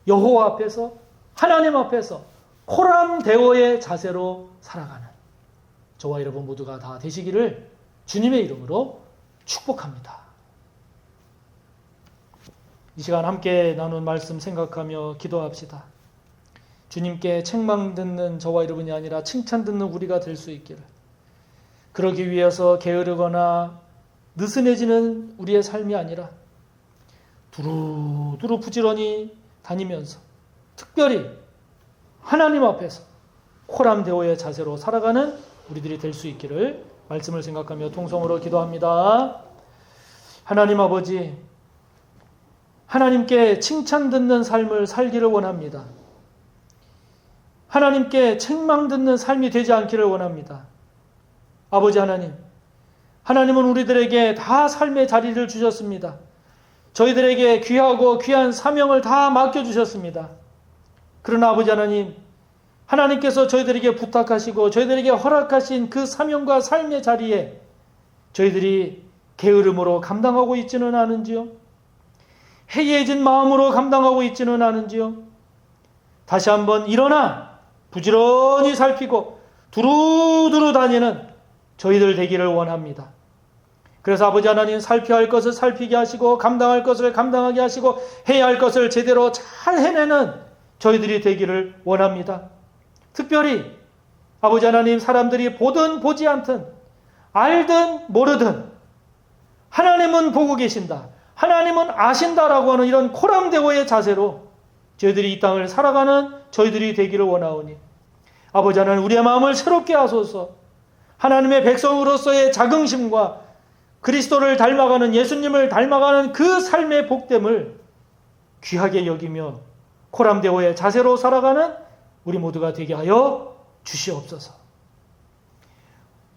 여호와 앞에서, 하나님 앞에서 호람대오의 자세로 살아가는 저와 여러분 모두가 다 되시기를 주님의 이름으로 축복합니다. 이 시간 함께 나눈 말씀 생각하며 기도합시다. 주님께 책망 듣는 저와 여러분이 아니라 칭찬 듣는 우리가 될 수 있기를, 그러기 위해서 게으르거나 느슨해지는 우리의 삶이 아니라 두루두루 부지런히 다니면서 특별히 하나님 앞에서 호람대오의 자세로 살아가는 우리들이 될 수 있기를 말씀을 생각하며 통성으로 기도합니다. 하나님 아버지, 하나님께 칭찬 듣는 삶을 살기를 원합니다. 하나님께 책망 듣는 삶이 되지 않기를 원합니다. 아버지 하나님, 하나님은 우리들에게 다 삶의 자리를 주셨습니다. 저희들에게 귀하고 귀한 사명을 다 맡겨주셨습니다. 그러나 아버지 하나님, 하나님께서 저희들에게 부탁하시고 저희들에게 허락하신 그 사명과 삶의 자리에 저희들이 게으름으로 감당하고 있지는 않은지요? 해이해진 마음으로 감당하고 있지는 않은지요? 다시 한번 일어나 부지런히 살피고 두루두루 다니는 저희들 되기를 원합니다. 그래서 아버지 하나님, 살펴야 할 것을 살피게 하시고 감당할 것을 감당하게 하시고 해야 할 것을 제대로 잘 해내는 저희들이 되기를 원합니다. 특별히 아버지 하나님, 사람들이 보든 보지 않든 알든 모르든 하나님은 보고 계신다, 하나님은 아신다라고 하는 이런 코람데오의 자세로 저희들이 이 땅을 살아가는 저희들이 되기를 원하오니 아버지 하나님, 우리의 마음을 새롭게 하소서. 하나님의 백성으로서의 자긍심과 그리스도를 닮아가는, 예수님을 닮아가는 그 삶의 복됨을 귀하게 여기며 코람데오의 자세로 살아가는 우리 모두가 되게 하여 주시옵소서.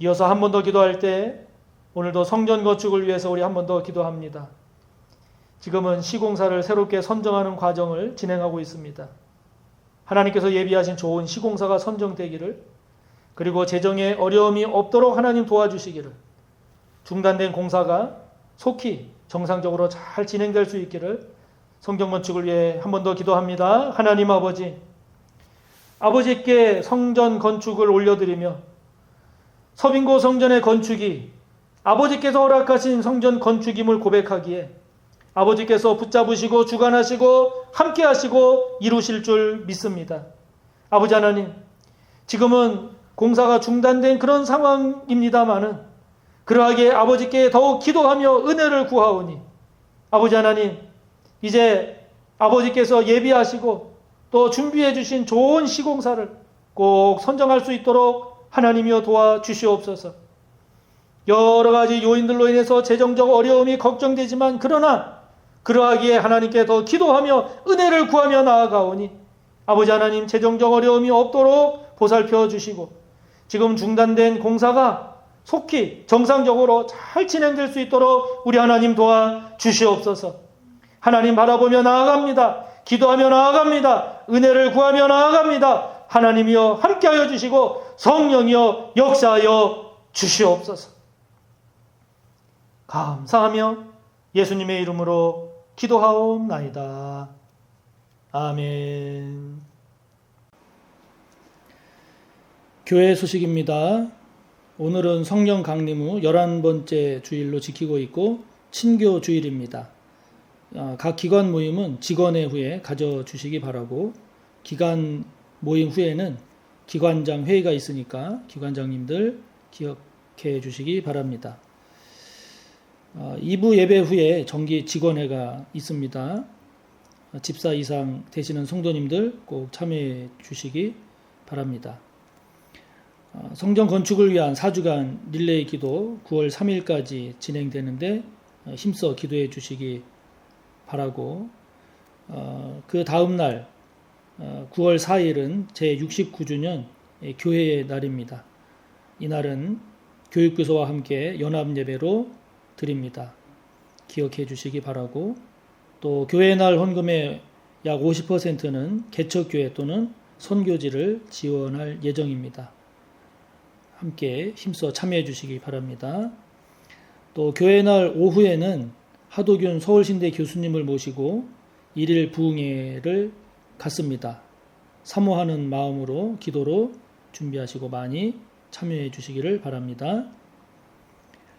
이어서 한 번 더 기도할 때 오늘도 성전 건축을 위해서 우리 한 번 더 기도합니다. 지금은 시공사를 새롭게 선정하는 과정을 진행하고 있습니다. 하나님께서 예비하신 좋은 시공사가 선정되기를, 그리고 재정에 어려움이 없도록 하나님 도와주시기를, 중단된 공사가 속히 정상적으로 잘 진행될 수 있기를 성경 건축을 위해 한 번 더 기도합니다. 하나님 아버지께 성전 건축을 올려드리며 서빙고 성전의 건축이 아버지께서 허락하신 성전 건축임을 고백하기에 아버지께서 붙잡으시고 주관하시고 함께하시고 이루실 줄 믿습니다. 아버지 하나님, 지금은 공사가 중단된 그런 상황입니다마는 그러하게 아버지께 더욱 기도하며 은혜를 구하오니, 아버지 하나님, 이제 아버지께서 예비하시고 또 준비해 주신 좋은 시공사를 꼭 선정할 수 있도록 하나님이여 도와주시옵소서. 여러 가지 요인들로 인해서 재정적 어려움이 걱정되지만, 그러나 그러하기에 하나님께 더 기도하며 은혜를 구하며 나아가오니 아버지 하나님, 재정적 어려움이 없도록 보살펴 주시고 지금 중단된 공사가 속히 정상적으로 잘 진행될 수 있도록 우리 하나님 도와주시옵소서. 하나님 바라보며 나아갑니다. 기도하며 나아갑니다. 은혜를 구하며 나아갑니다. 하나님이여 함께하여 주시고 성령이여 역사하여 주시옵소서. 감사하며 예수님의 이름으로 기도하옵나이다. 아멘. 교회 소식입니다. 오늘은 성령 강림 후 11번째 주일로 지키고 있고 친교 주일입니다. 각 기관 모임은 직원회 후에 가져주시기 바라고, 기관 모임 후에는 기관장 회의가 있으니까 기관장님들 기억해 주시기 바랍니다. 2부 예배 후에 정기 직원회가 있습니다. 집사 이상 되시는 성도님들 꼭 참여해 주시기 바랍니다. 성전 건축을 위한 4주간 릴레이 기도 9월 3일까지 진행되는데 힘써 기도해 주시기 바라고, 그 다음 날 9월 4일은 제69주년 교회의 날입니다. 이날은 교육교소와 함께 연합예배로 드립니다. 기억해 주시기 바라고, 또 교회의 날 헌금의 약 50%는 개척교회 또는 선교지를 지원할 예정입니다. 함께 힘써 참여해 주시기 바랍니다. 또 교회의 날 오후에는 하도균 서울신대 교수님을 모시고 1일 부흥회를 갖습니다. 사모하는 마음으로 기도로 준비하시고 많이 참여해 주시기를 바랍니다.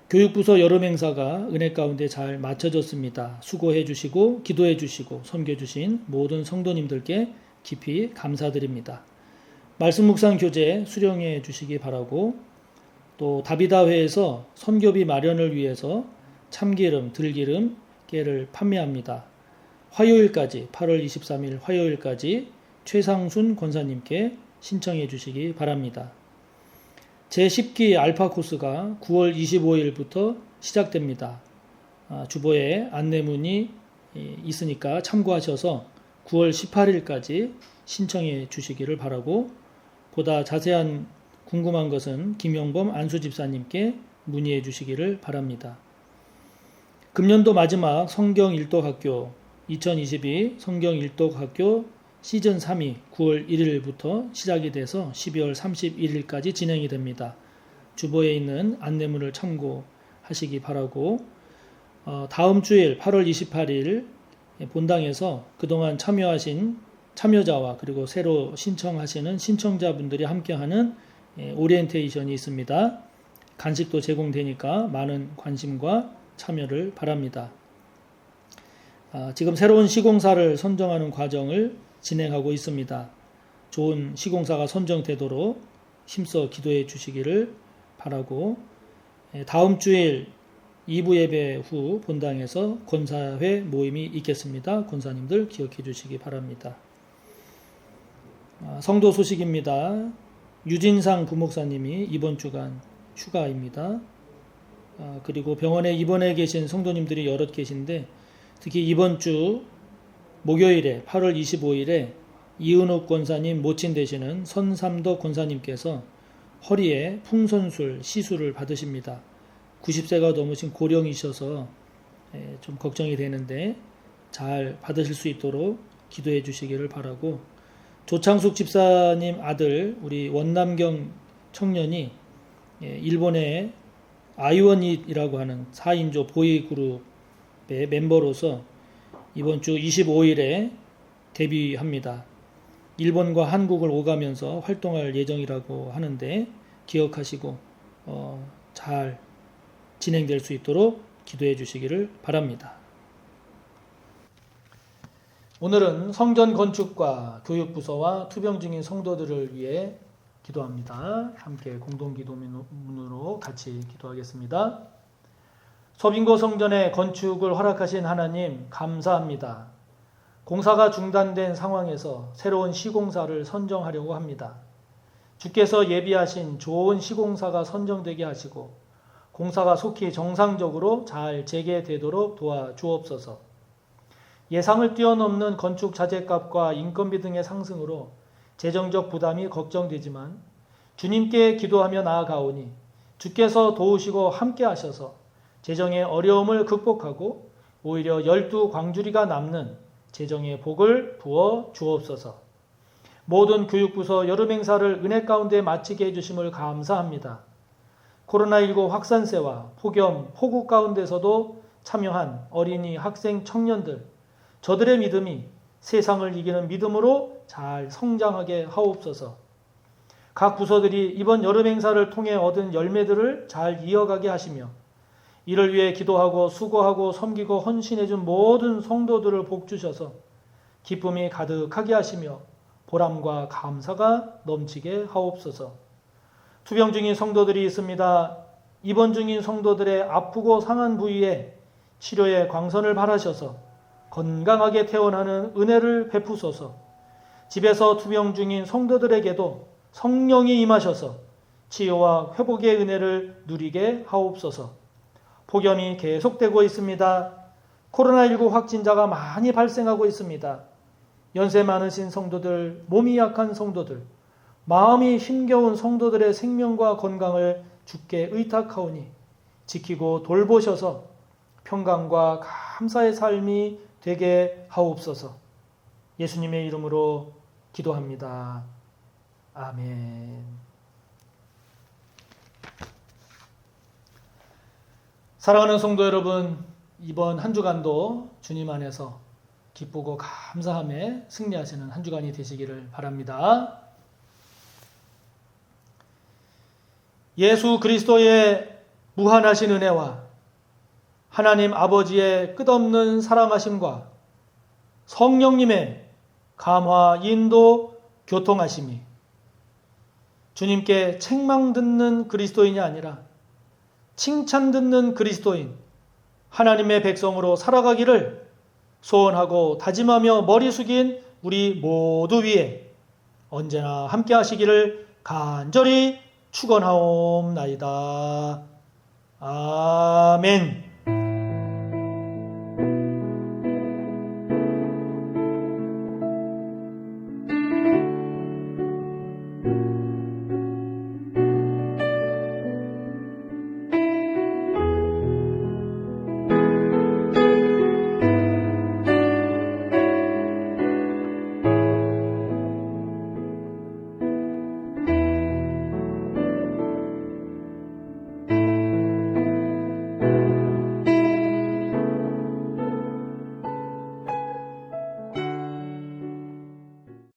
교육부서 여름 행사가 은혜 가운데 잘 마쳐졌습니다. 수고해 주시고 기도해 주시고 섬겨 주신 모든 성도님들께 깊이 감사드립니다. 말씀 묵상 교재 수령해 주시기 바라고, 또 다비다회에서 선교비 마련을 위해서 참기름, 들기름, 깨를 판매합니다. 화요일까지, 8월 23일 화요일까지 최상순 권사님께 신청해 주시기 바랍니다. 제10기 알파 코스가 9월 25일부터 시작됩니다. 주보에 안내문이 있으니까 참고하셔서 9월 18일까지 신청해 주시기를 바라고, 보다 자세한 궁금한 것은 김영범 안수집사님께 문의해 주시기를 바랍니다. 금년도 마지막 성경 일독학교 2022 성경 일독학교 시즌 3이 9월 1일부터 시작이 돼서 12월 31일까지 진행이 됩니다. 주보에 있는 안내문을 참고하시기 바라고, 다음 주일 8월 28일 본당에서 그동안 참여하신 참여자와 그리고 새로 신청하시는 신청자분들이 함께하는 오리엔테이션이 있습니다. 간식도 제공되니까 많은 관심과 참여를 바랍니다. 지금 새로운 시공사를 선정하는 과정을 진행하고 있습니다. 좋은 시공사가 선정되도록 힘써 기도해 주시기를 바라고, 다음 주일 2부 예배 후 본당에서 권사회 모임이 있겠습니다. 권사님들 기억해 주시기 바랍니다. 성도 소식입니다. 유진상 부목사님이 이번 주간 휴가입니다. 그리고 병원에 입원해 계신 성도님들이 여럿 계신데, 특히 이번 주 목요일에 8월 25일에 이은옥 권사님 모친 되시는 선삼덕 권사님께서 허리에 풍선술 시술을 받으십니다. 90세가 넘으신 고령이셔서 좀 걱정이 되는데 잘 받으실 수 있도록 기도해 주시기를 바라고, 조창숙 집사님 아들 우리 원남경 청년이 일본의 아이원잇이라고 하는 4인조 보이그룹의 멤버로서 이번 주 25일에 데뷔합니다. 일본과 한국을 오가면서 활동할 예정이라고 하는데 기억하시고 잘 진행될 수 있도록 기도해 주시기를 바랍니다. 오늘은 성전 건축과 교육부서와 투병 중인 성도들을 위해 기도합니다. 함께 공동기도문으로 같이 기도하겠습니다. 서빙고 성전의 건축을 허락하신 하나님 감사합니다. 공사가 중단된 상황에서 새로운 시공사를 선정하려고 합니다. 주께서 예비하신 좋은 시공사가 선정되게 하시고 공사가 속히 정상적으로 잘 재개되도록 도와주옵소서. 예상을 뛰어넘는 건축 자재값과 인건비 등의 상승으로 재정적 부담이 걱정되지만 주님께 기도하며 나아가오니 주께서 도우시고 함께 하셔서 재정의 어려움을 극복하고 오히려 12광주리가 남는 재정의 복을 부어 주옵소서. 모든 교육부서 여름 행사를 은혜 가운데 마치게 해주심을 감사합니다. 코로나19 확산세와 폭염, 폭우 가운데서도 참여한 어린이, 학생, 청년들, 저들의 믿음이 세상을 이기는 믿음으로 잘 성장하게 하옵소서. 각 부서들이 이번 여름 행사를 통해 얻은 열매들을 잘 이어가게 하시며 이를 위해 기도하고 수고하고 섬기고 헌신해준 모든 성도들을 복주셔서 기쁨이 가득하게 하시며 보람과 감사가 넘치게 하옵소서. 투병 중인 성도들이 있습니다. 입원 중인 성도들의 아프고 상한 부위에 치료의 광선을 발하셔서 건강하게 퇴원하는 은혜를 베푸소서. 집에서 투병 중인 성도들에게도 성령이 임하셔서 치유와 회복의 은혜를 누리게 하옵소서. 폭염이 계속되고 있습니다. 코로나19 확진자가 많이 발생하고 있습니다. 연세 많으신 성도들, 몸이 약한 성도들, 마음이 힘겨운 성도들의 생명과 건강을 주께 의탁하오니 지키고 돌보셔서 평강과 감사의 삶이 되게 하옵소서. 예수님의 이름으로 기도합니다. 아멘. 사랑하는 성도 여러분, 이번 한 주간도 주님 안에서 기쁘고 감사함에 승리하시는 한 주간이 되시기를 바랍니다. 예수 그리스도의 무한하신 은혜와 하나님 아버지의 끝없는 사랑하심과 성령님의 감화, 인도, 교통하심이 주님께 책망 듣는 그리스도인이 아니라 칭찬 듣는 그리스도인, 하나님의 백성으로 살아가기를 소원하고 다짐하며 머리 숙인 우리 모두 위에 언제나 함께 하시기를 간절히 축원하옵나이다. 아멘.